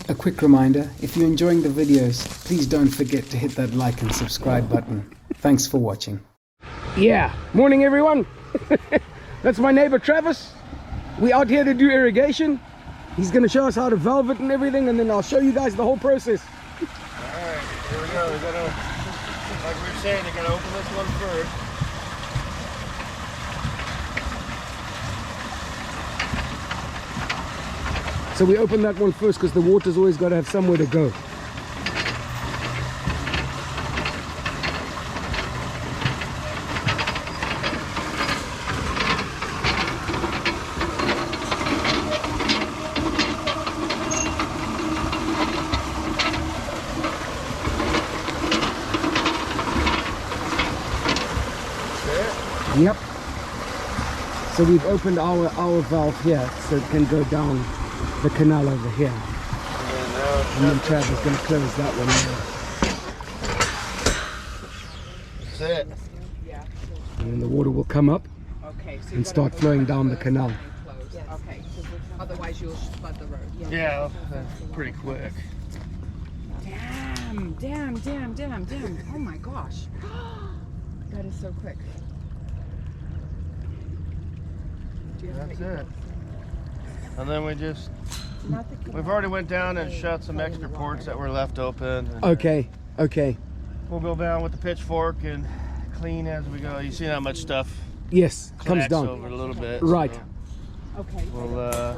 A quick reminder, if you're enjoying the videos, please don't forget to hit that like and subscribe button. Thanks for watching. Yeah, morning everyone. That's my neighbor Travis. We out here to do irrigation. He's going to show us how to valve it and everything, and then I'll show you guys the whole process. Alright, here we go. We're gonna, like we were saying, they're gonna open this one first. So we open that one first because the water's always got to have somewhere to go. Yep. So we've opened our valve here so it can go down the canal over here. And then Travis is going to close that one there. That's it. And then the water will come up and start flowing down the canal. Okay, otherwise you'll flood the road. Yeah, that's pretty quick. Damn. Oh my gosh. That is so quick. That's it. And then we've already went down and shut some extra ports that were left open. Okay. We'll go down with the pitchfork and clean as we go. You see how much stuff Yes, comes down. over a little bit. Right. So Okay. we'll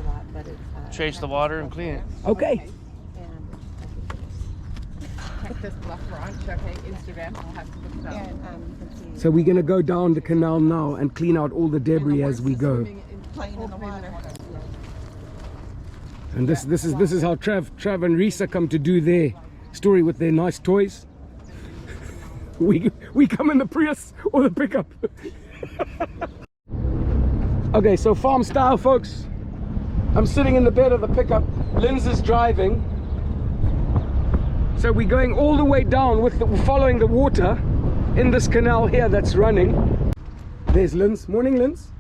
chase the water and clean it. Okay. Check this bluff launch. Okay, Instagram. I'll have to look it up. So we're going to go down the canal now and clean out all the debris as we go. Playing in the water. And this is how Trav and Rhesa come to do their story with their nice toys. We come in the Prius or the pickup. Okay, so farm style, folks. I'm sitting in the bed of the pickup. Linz is driving. So we're going all the way down following the water in this canal here that's running. There's Linz. Morning, Linz.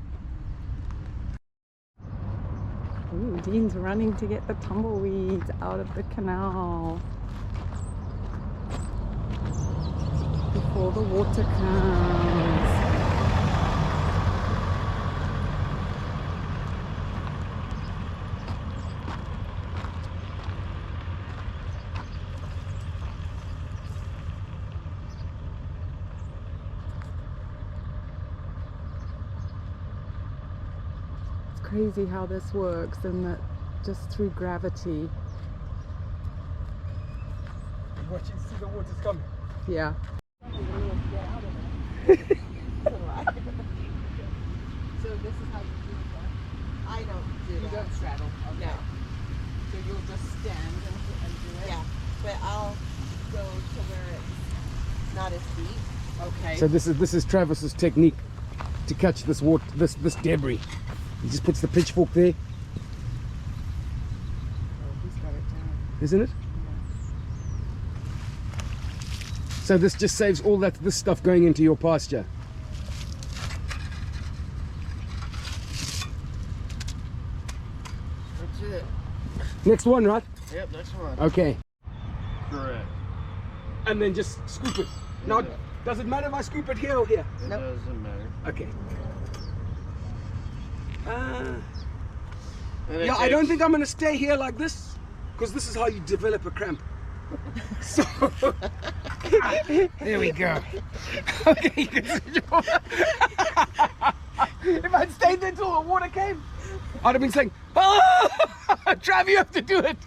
Ooh, Dean's running to get the tumbleweeds out of the canal before the water comes. Crazy how this works, and that just through gravity. Watch and see the water's coming. Yeah. So this is how you do that? I don't do that. You don't straddle? Okay. No. So you'll just stand and do it? Yeah, but I'll go to where it's not as deep. Okay. So this is Travis's technique to catch this water, this debris. He just puts the pitchfork there. Oh, he's got it down. Isn't it? Yeah. So this just saves all this stuff going into your pasture. That's it. Next one, right? Yep, next one. Okay. Correct. And then just scoop it. Now, does it matter if I scoop it here or here? It doesn't matter. Okay. And Yeah, I don't think I'm going to stay here like this, because this is how you develop a cramp. So, there we go. Okay, if I'd stayed there until the water came, I'd have been saying, "Oh, Trav, you have to do it."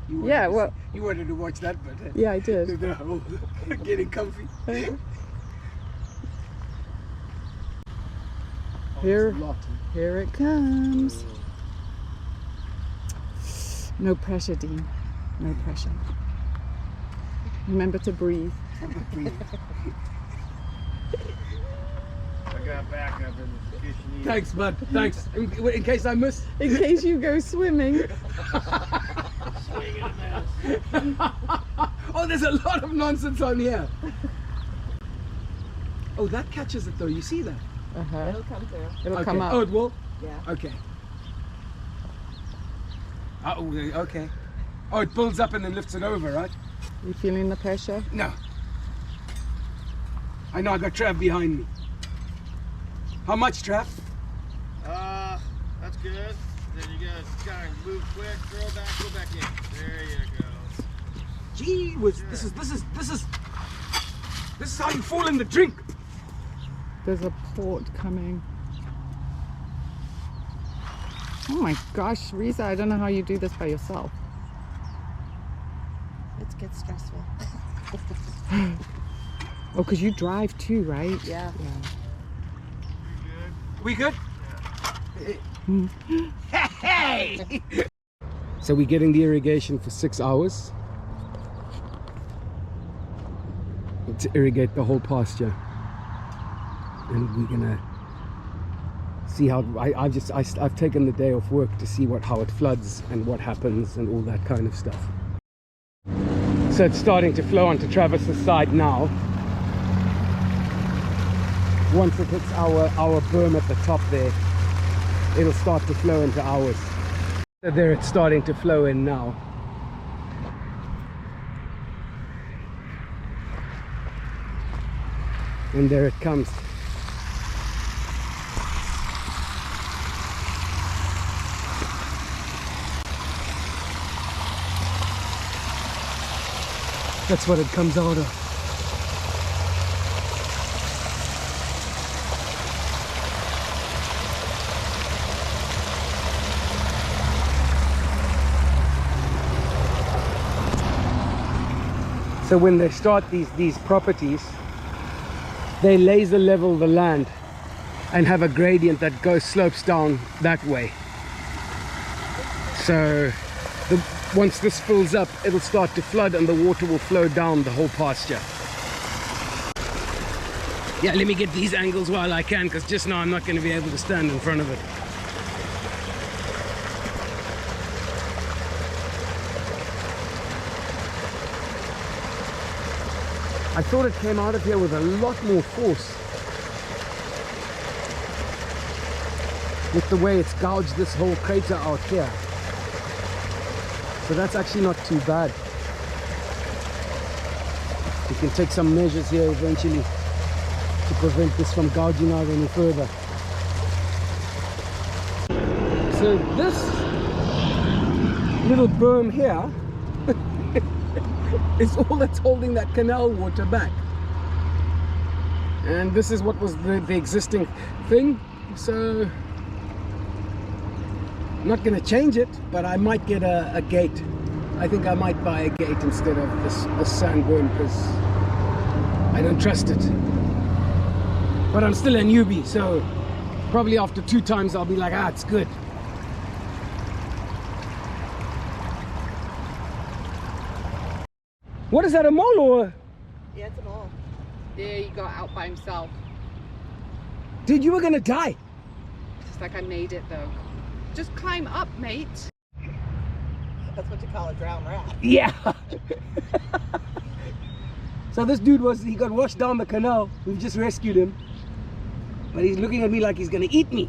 Yeah, well, You wanted to watch that, but yeah, I did. getting comfy. Here it comes. No pressure, Dean. No pressure. Remember to breathe. I got backup in case you need. Thanks, bud. Thanks. In case I miss. In case you go swimming. Oh, there's a lot of nonsense on here. Oh, that catches it though. You see that? Uh-huh. It'll come through. It'll Okay. come up. Oh, it will? Yeah. Okay. Oh, okay. Oh, it builds up and then lifts it over, right? You feeling the pressure? No. I know I got Trav behind me. How much, Trav? That's good. Then you gotta kind of move quick, throw back, go back in. There you go. Gee whiz, this is how you fall in the drink. There's a port coming. Oh my gosh, Rhesa, I don't know how you do this by yourself. It gets stressful. Oh, because you drive too, right? Yeah. We good? Hey! So we're getting the irrigation for 6 hours to irrigate the whole pasture, and we're gonna see how I've taken the day off work to see how it floods and what happens and all that kind of stuff. So it's starting to flow onto Travis's side now. Once it hits our berm at the top there, it'll start to flow into ours. So there it's starting to flow in now. And there it comes. That's what it comes out of. So when they start these properties, they laser level the land and have a gradient that slopes down that way. So once this fills up, it'll start to flood and the water will flow down the whole pasture. Yeah, let me get these angles while I can, because just now I'm not going to be able to stand in front of it. I thought it came out of here with a lot more force. With the way it's gouged this whole crater out here. So that's actually not too bad. We can take some measures here eventually to prevent this from gouging out any further. So this little berm here is all that's holding that canal water back, and this is what was the existing thing. So I'm not going to change it, but I might get a gate. I think I might buy a gate instead of this sandworm, because I don't trust it. But I'm still a newbie, so probably after 2 times I'll be like, it's good. What is that, a mole or? Yeah, it's a mole. There you go, out by himself. Dude, you were gonna die. Just like I made it though. Just climb up, mate. That's what you call a drowned rat. Yeah. So this dude he got washed down the canal. We've just rescued him. But he's looking at me like he's gonna eat me.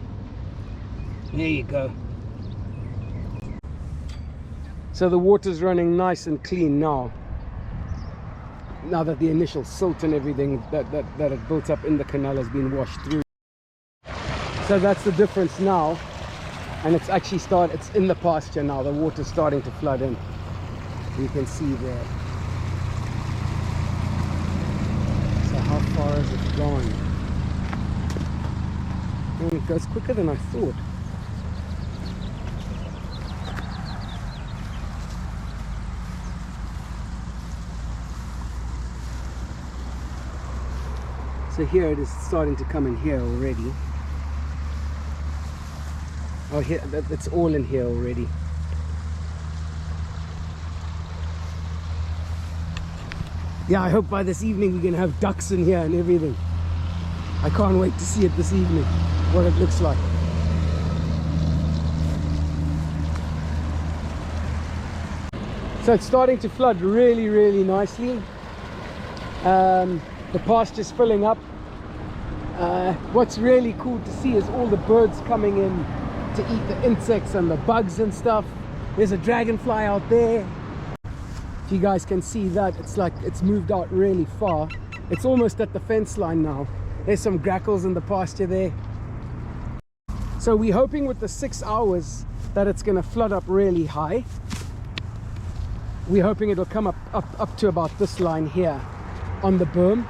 There you go. So the water's running nice and clean now. Now that the initial silt and everything that had built up in the canal has been washed through. So that's the difference now. And it's actually it's in the pasture now. The water's starting to flood in. You can see there. So how far has it gone? Oh, it goes quicker than I thought. So here it is starting to come in here already. Oh, here, it's all in here already. Yeah, I hope by this evening we can have ducks in here and everything. I can't wait to see it this evening, what it looks like. So it's starting to flood really, really nicely. The pasture's filling up. What's really cool to see is all the birds coming in to eat the insects and the bugs and stuff. There's a dragonfly out there. If you guys can see that, it's like it's moved out really far. It's almost at the fence line now. There's some grackles in the pasture there. So we're hoping with the 6 hours that it's going to flood up really high. We're hoping it'll come up to about this line here on the berm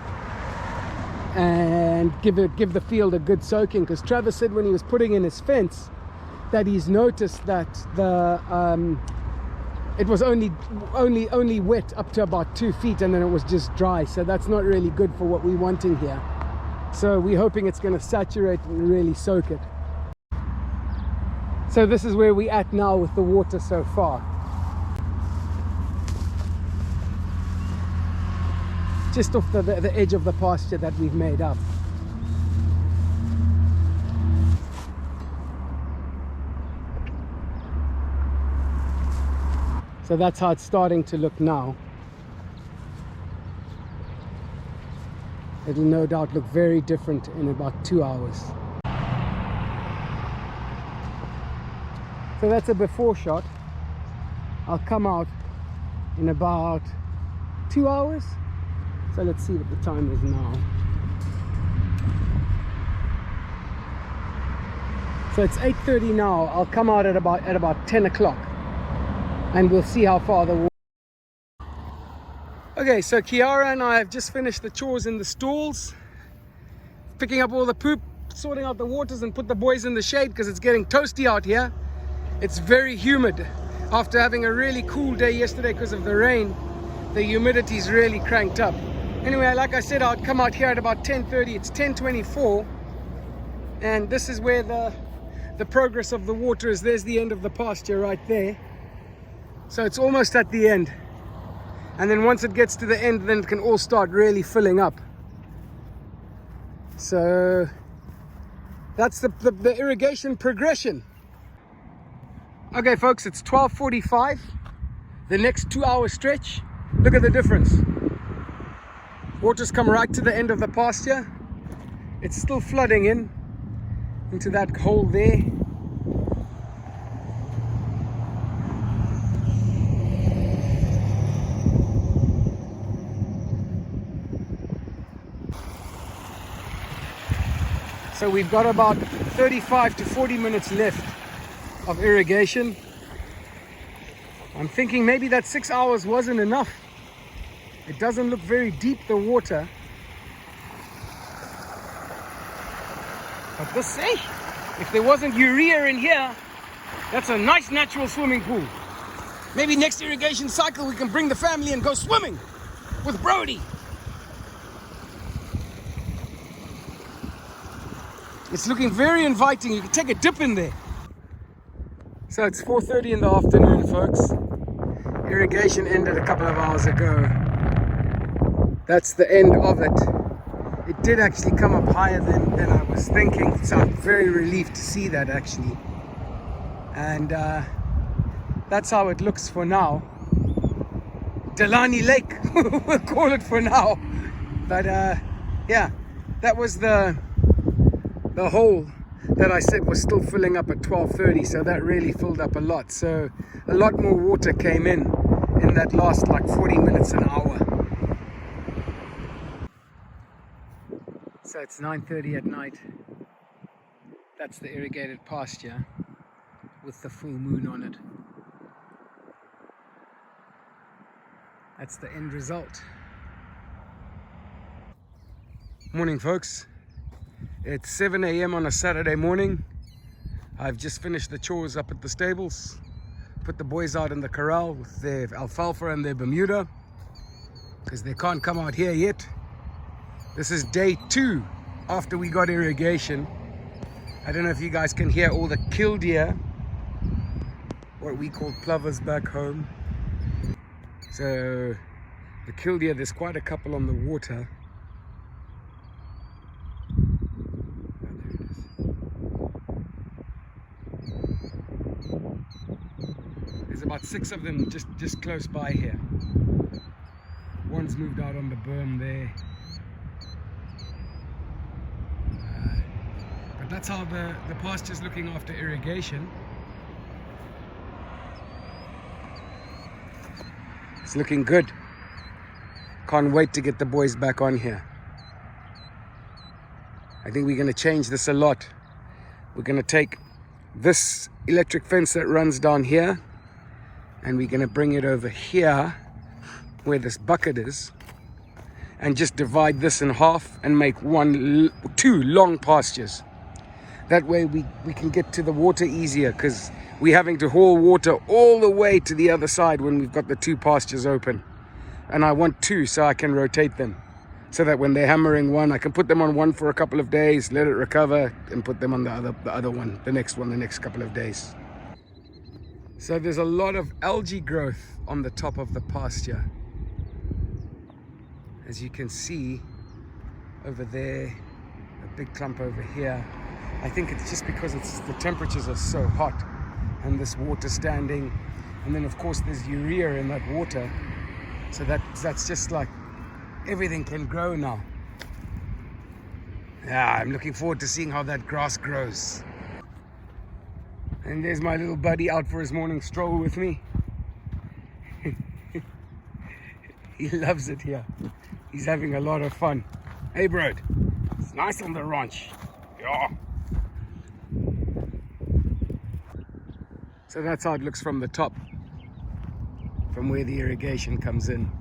and give the field a good soaking, because Travis said when he was putting in his fence that he's noticed that it was only wet up to about 2 feet and then it was just dry. So that's not really good for what we're wanting here. So we're hoping it's going to saturate and really soak it. So this is where we're at now with the water so far. Just off the edge of the pasture that we've made up. So that's how it's starting to look now. It'll no doubt look very different in about 2 hours. So that's a before shot. I'll come out in about 2 hours. So let's see what the time is now. So it's 8:30 now. I'll come out at about 10 o'clock and we'll see how far the water. Okay, so Kiara and I have just finished the chores in the stalls, picking up all the poop, sorting out the waters, and put the boys in the shade because it's getting toasty out here. It's very humid. After having a really cool day yesterday because of the rain, the humidity's really cranked up. Anyway, like I said, I'll come out here at about 10:30. It's 10:24, and this is where the progress of the water is. There's the end of the pasture right there. So it's almost at the end. And then once it gets to the end, then it can all start really filling up. So that's the irrigation progression. Okay folks, it's 12:45. The next 2 hour stretch. Look at the difference. Water's come right to the end of the pasture. It's still flooding into that hole there. So we've got about 35 to 40 minutes left of irrigation. I'm thinking maybe that 6 hours wasn't enough. It doesn't look very deep, the water. But this, hey, if there wasn't urea in here, that's a nice natural swimming pool. Maybe next irrigation cycle we can bring the family and go swimming with Brody. It's looking very inviting. You can take a dip in there. So it's 4:30 in the afternoon, folks. Irrigation ended a couple of hours ago. That's the end of it. It did actually come up higher than I was thinking, so I'm very relieved to see that actually. And that's how it looks for now. Delani Lake, we'll call it for now. But yeah, that was the hole that I said was still filling up at 12:30, so that really filled up a lot. So a lot more water came in that last like 40 minutes, an hour. So it's 9:30 at night. That's the irrigated pasture with the full moon on it. That's the end result. Morning folks. It's 7 a.m. on a Saturday morning. I've just finished the chores up at the stables. Put the boys out in the corral with their alfalfa and their Bermuda because they can't come out here yet. This is day 2 after we got irrigation. I don't know if you guys can hear all the killdeer, what we call plovers back home. So the killdeer, there's quite a couple on the water. There's about 6 of them just close by here. One's moved out on the berm there. But that's how the pasture's looking after irrigation. It's looking good. Can't wait to get the boys back on here. I think we're going to change this a lot. We're going to take this electric fence that runs down here and we're going to bring it over here where this bucket is and just divide this in half and make two long pastures. That way we can get to the water easier, because we're having to haul water all the way to the other side when we've got the two pastures open. And I want two so I can rotate them, so that when they're hammering one, I can put them on one for a couple of days, let it recover, and put them on the other one, the next couple of days. So there's a lot of algae growth on the top of the pasture. As you can see over there, a big clump over here. I think it's just because the temperatures are so hot and this water standing, and then of course there's urea in that water, so that's just like everything can grow now. Yeah, I'm looking forward to seeing how that grass grows. And there's my little buddy out for his morning stroll with me. He loves it here. He's having a lot of fun. Hey bro, it's nice on the ranch. Yeah. So that's how it looks from the top, from where the irrigation comes in.